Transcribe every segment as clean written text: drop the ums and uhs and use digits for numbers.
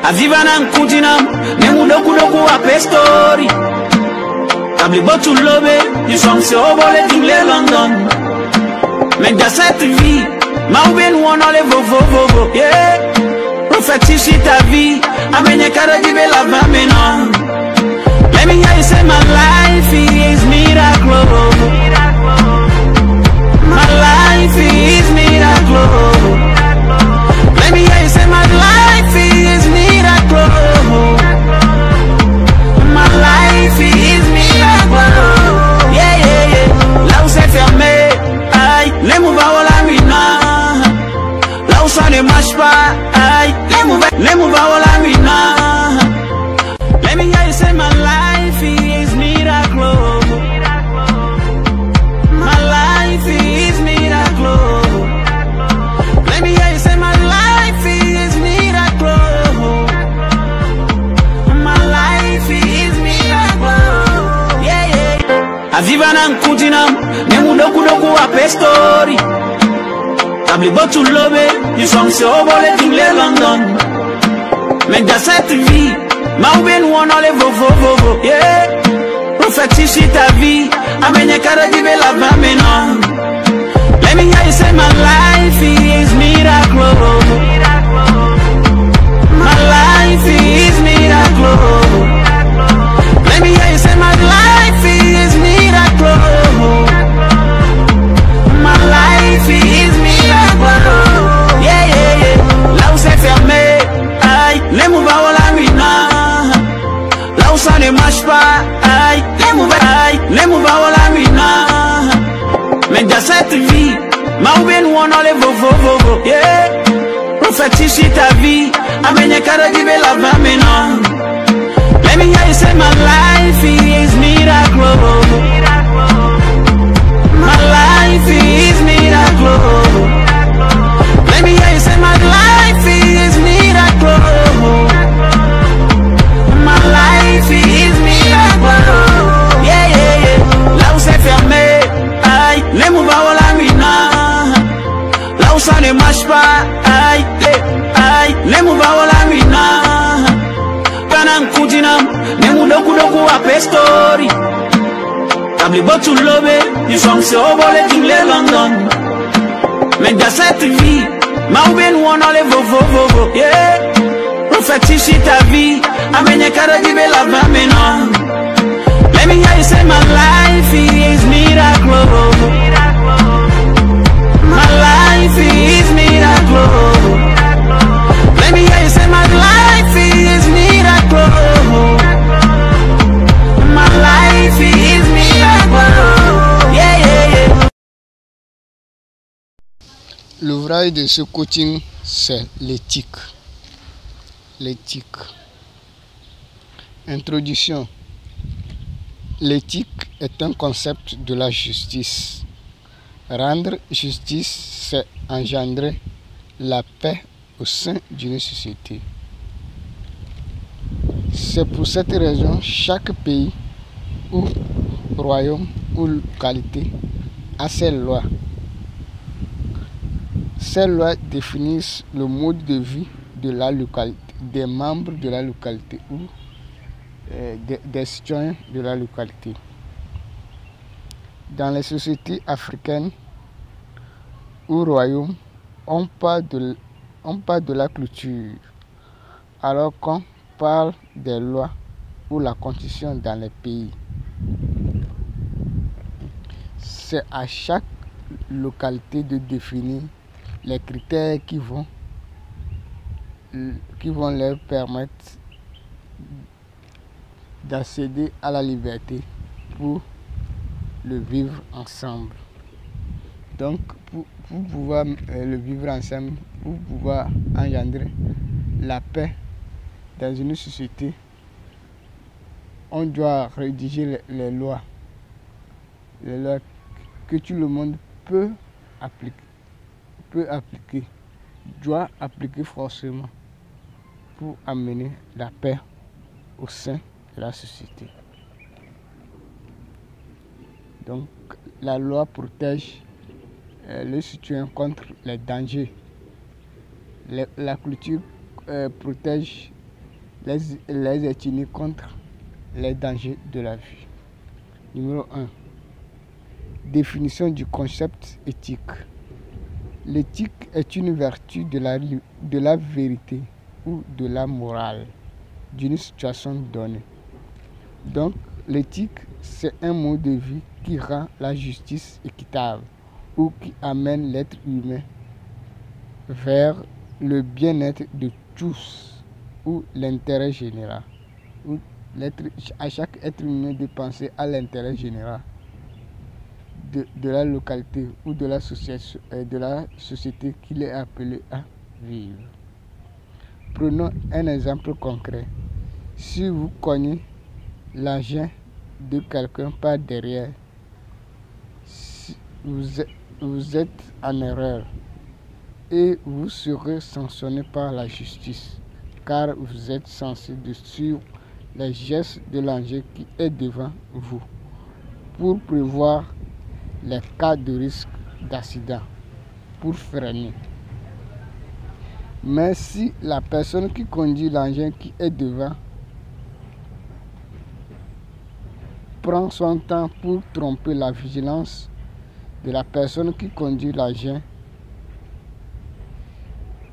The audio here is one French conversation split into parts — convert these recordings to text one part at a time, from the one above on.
Aviva na nkudinam, nemu doku doku ape story. Abli botu lobe, you song se obole jingle London. Men da cette vie, ma oube nou on enlève vo, yeah. Prophétise ta vie, amenye kara dibe la va maintenant. Let me hear you say my life is miracle. My life is miracle. Let me hear you say my life is miracle. My life is miracle. Yeah. Là où c'est fermé, aïe, les mouvements la mina. Là où ça ne marche pas, aïe, les mouvements la mina. Let me hear you say my life is miracle. My life is miracle. Let me hear you say my life is miracle. My life is miracle. Yeah. Aviva na nkudinam, nemu doku doku ape story. Abli botu lobe, you song se obole jingle London. Men da cette vie, ma oube nou on enlève vo, yeah. Prophétise ta vie, amenye kara dibe la va maintenant. Let me hear you say my life is miracle. My life is miracle. Let me hear you say my life is miracle. My life is miracle. Yeah. Là où c'est fermé, aïe, les mouvements la mina. Là où ça ne marche pas, aïe, les mouvements la mina. Mais dans cette vie, ma oube nou on enlève vo, yeah. Prophétise ta vie, amenye kara dibe la va maintenant. Let me hear you say my life is miracle. My life is miracle. Let me hear you say my life is miracle. My life is miracle. Yeah. Là où c'est fermé, aïe, les mouvements la mina. Là où ça ne marche pas, aïe, les mouvements la mina. Kana nkudinam, nemu doku doku ape story. Abli botu lobe, you song se obole jingle London. Men da cette vie, ma oube nou on enlève vo, yeah. Prophétise ta vie, amenye kara dibe la va maintenant. Let me hear you say my life is miracle. My life is miracle. Let me hear you say my life is miracle. My life is miracle. Yeah. L'ouvrage de ce coaching, c'est l'éthique. L'éthique. Introduction. L'éthique est un concept de la justice. Rendre justice, c'est engendrer la paix au sein d'une société. C'est pour cette raison chaque pays ou royaume ou localité a ses lois. Ces lois définissent le mode de vie de la localité, des membres de la localité ou des citoyens de la localité. Dans les sociétés africaines ou royaumes, on parle de la culture, alors qu'on parle des lois ou la constitution dans les pays. C'est à chaque localité de définir les critères qui vont leur permettre d'accéder à la liberté pour le vivre ensemble. Donc, pour pouvoir le vivre ensemble, pour pouvoir engendrer la paix dans une société, on doit rédiger les lois que tout le monde peut appliquer, doit appliquer forcément pour amener la paix au sein de la société. Donc, la loi protège le citoyen contre les dangers. La culture protège les ethnies contre les dangers de la vie. Numéro 1. Définition du concept éthique. L'éthique est une vertu de la vérité ou de la morale d'une situation donnée. Donc, l'éthique, c'est un mode de vie qui rend la justice équitable ou qui amène l'être humain vers le bien-être de tous ou l'intérêt général. Ou à chaque être humain de penser à l'intérêt général de la localité ou de la société qu'il est appelé à vivre. Prenons un exemple concret. Si vous cognez l'argent de quelqu'un par derrière, vous êtes en erreur et vous serez sanctionné par la justice, car vous êtes censé de suivre les gestes de l'engin qui est devant vous pour prévoir les cas de risque d'accident pour freiner. Mais si la personne qui conduit l'engin qui est devant prend son temps pour tromper la vigilance de la personne qui conduit l'engin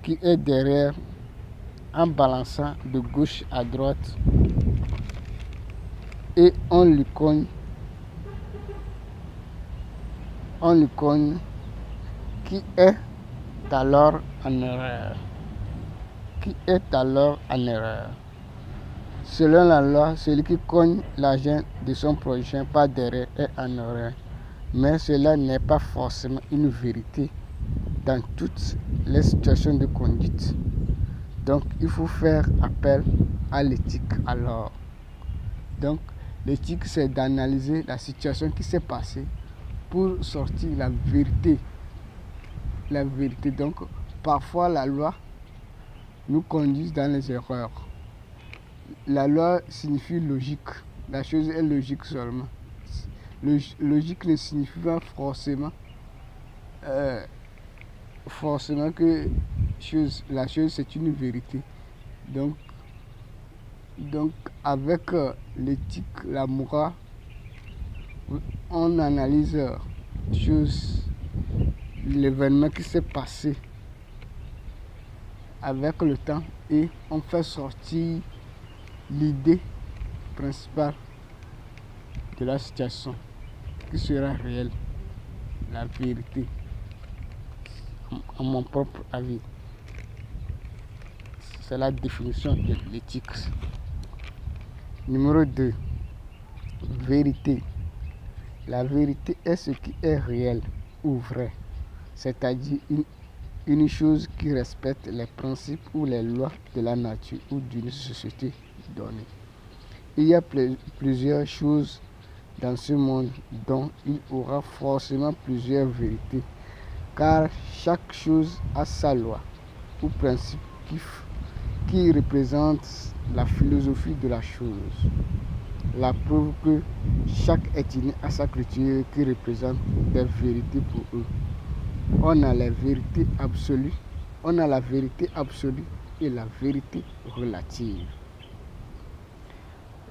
qui est derrière en balançant de gauche à droite et on lui cogne qui est alors en erreur. Selon la loi, celui qui cogne l'argent de son prochain par derrière est en erreur. Mais cela n'est pas forcément une vérité dans toutes les situations de conduite. Donc, il faut faire appel à l'éthique alors. Donc, l'éthique, c'est d'analyser la situation qui s'est passée pour sortir la vérité. La vérité. Donc, parfois, la loi nous conduit dans les erreurs. La loi signifie logique. La chose est logique seulement. Logique ne signifie pas forcément que la chose c'est une vérité. Donc avec l'éthique, la morale, on analyse l'événement qui s'est passé avec le temps et on fait sortir l'idée principale de la situation qui sera réelle, la vérité, à mon propre avis. C'est la définition de l'éthique. Numéro 2. Vérité. La vérité est ce qui est réel ou vrai, c'est-à-dire une chose qui respecte les principes ou les lois de la nature ou d'une société donnée. Il y a plusieurs choses dans ce monde dont il y aura forcément plusieurs vérités, car chaque chose a sa loi ou principe qui représente la philosophie de la chose. La preuve que chaque ethnie a sa culture qui représente des vérités pour eux. On a la vérité absolue et la vérité relative.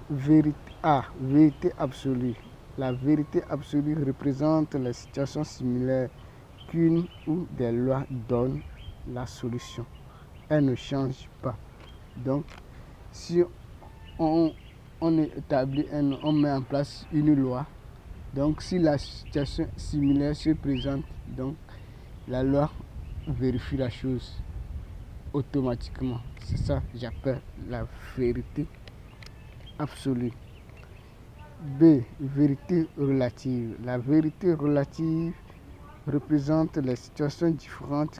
Vérité absolue. La vérité absolue représente les situations similaires qu'une ou des lois donnent la solution. Elle ne change pas. Donc, si on établit, on met en place une loi, donc si la situation similaire se présente, donc la loi vérifie la chose automatiquement. C'est ça que j'appelle la vérité absolue. B. Vérité relative. La vérité relative représente les situations différentes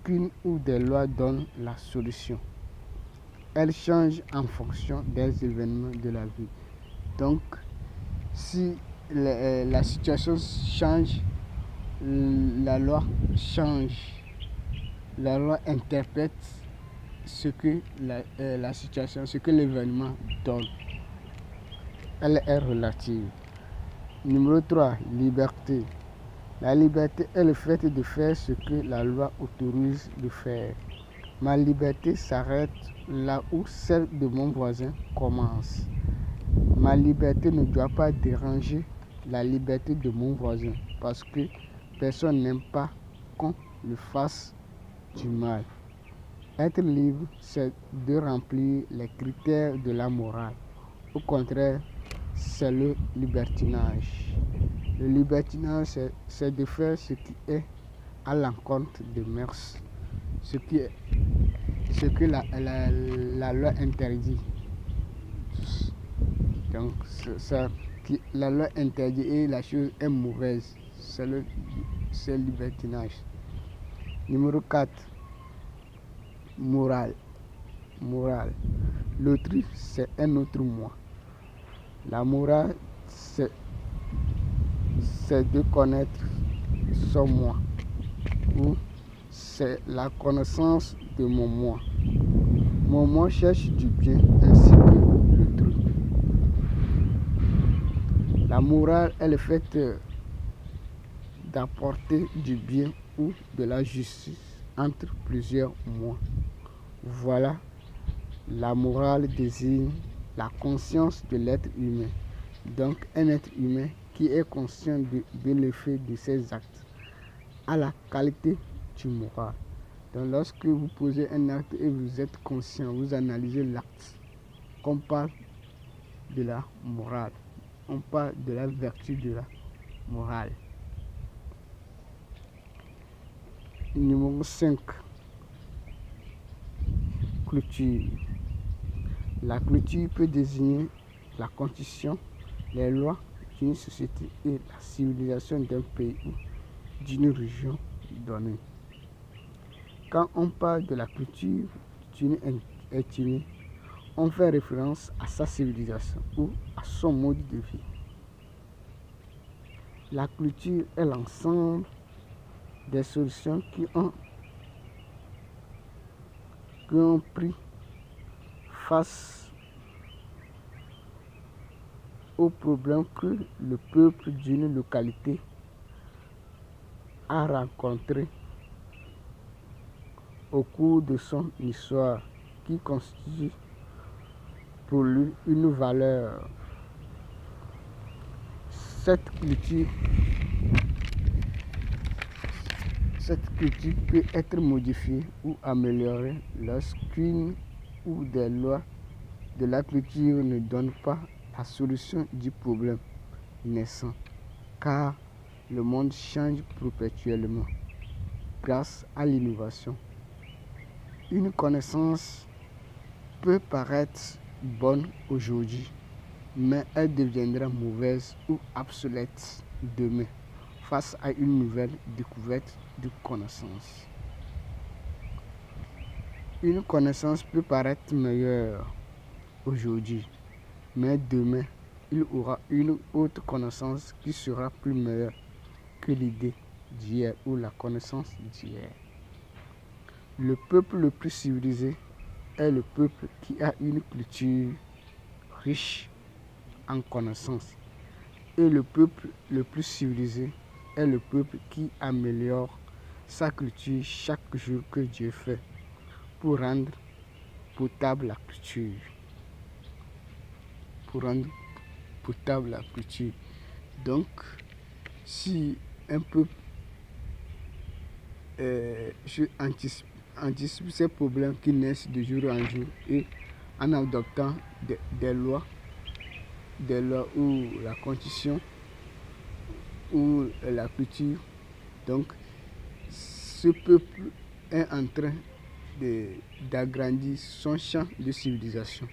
qu'une ou des lois donnent la solution. Elle change en fonction des événements de la vie. Donc, si la situation change, la loi change. La loi interprète ce que la situation, ce que l'événement donne. Elle est relative. Numéro 3, liberté. La liberté est le fait de faire ce que la loi autorise de faire. Ma liberté s'arrête là où celle de mon voisin commence. Ma liberté ne doit pas déranger la liberté de mon voisin parce que personne n'aime pas qu'on lui fasse du mal. Être libre, c'est de remplir les critères de la morale. Au contraire, c'est le libertinage. Le libertinage, c'est de faire ce qui est à l'encontre des mœurs, ce que la loi interdit. Donc, la loi interdit et la chose est mauvaise. C'est le libertinage. Numéro 4. Morale. L'autrui, c'est un autre moi. La morale, c'est de connaître son moi. Ou c'est la connaissance de mon moi. Mon moi cherche du bien ainsi que l'autrui. La morale est le fait d'apporter du bien ou de la justice entre plusieurs moi. Voilà, la morale désigne la conscience de l'être humain. Donc un être humain qui est conscient de l'effet de ses actes a la qualité du moral. Donc lorsque vous posez un acte et vous êtes conscient, vous analysez l'acte, on parle de la morale. On parle de la vertu de la morale. Numéro 5. Culture. La culture peut désigner la constitution, les lois d'une société et la civilisation d'un pays ou d'une région donnée. Quand on parle de la culture d'une ethnie, on fait référence à sa civilisation ou à son mode de vie. La culture est l'ensemble des solutions qui ont pris face aux problèmes que le peuple d'une localité a rencontrés au cours de son histoire, qui constitue pour lui une valeur. Cette culture peut être modifiée ou améliorée lorsqu'une ou des lois de la culture ne donnent pas la solution du problème naissant, car le monde change perpétuellement grâce à l'innovation. Une connaissance peut paraître bonne aujourd'hui, mais elle deviendra mauvaise ou obsolète demain face à une nouvelle découverte de connaissance. Une connaissance peut paraître meilleure aujourd'hui, mais demain, il aura une autre connaissance qui sera plus meilleure que l'idée d'hier ou la connaissance d'hier. Le peuple le plus civilisé est le peuple qui a une culture riche en connaissances. Et le peuple le plus civilisé est le peuple qui améliore sa culture chaque jour que Dieu fait pour rendre potable la culture. Donc, si un peuple anticipe ces problèmes qui naissent de jour en jour et en adoptant des lois ou la constitution ou la culture, donc ce peuple est en train d'agrandir son champ de civilisation.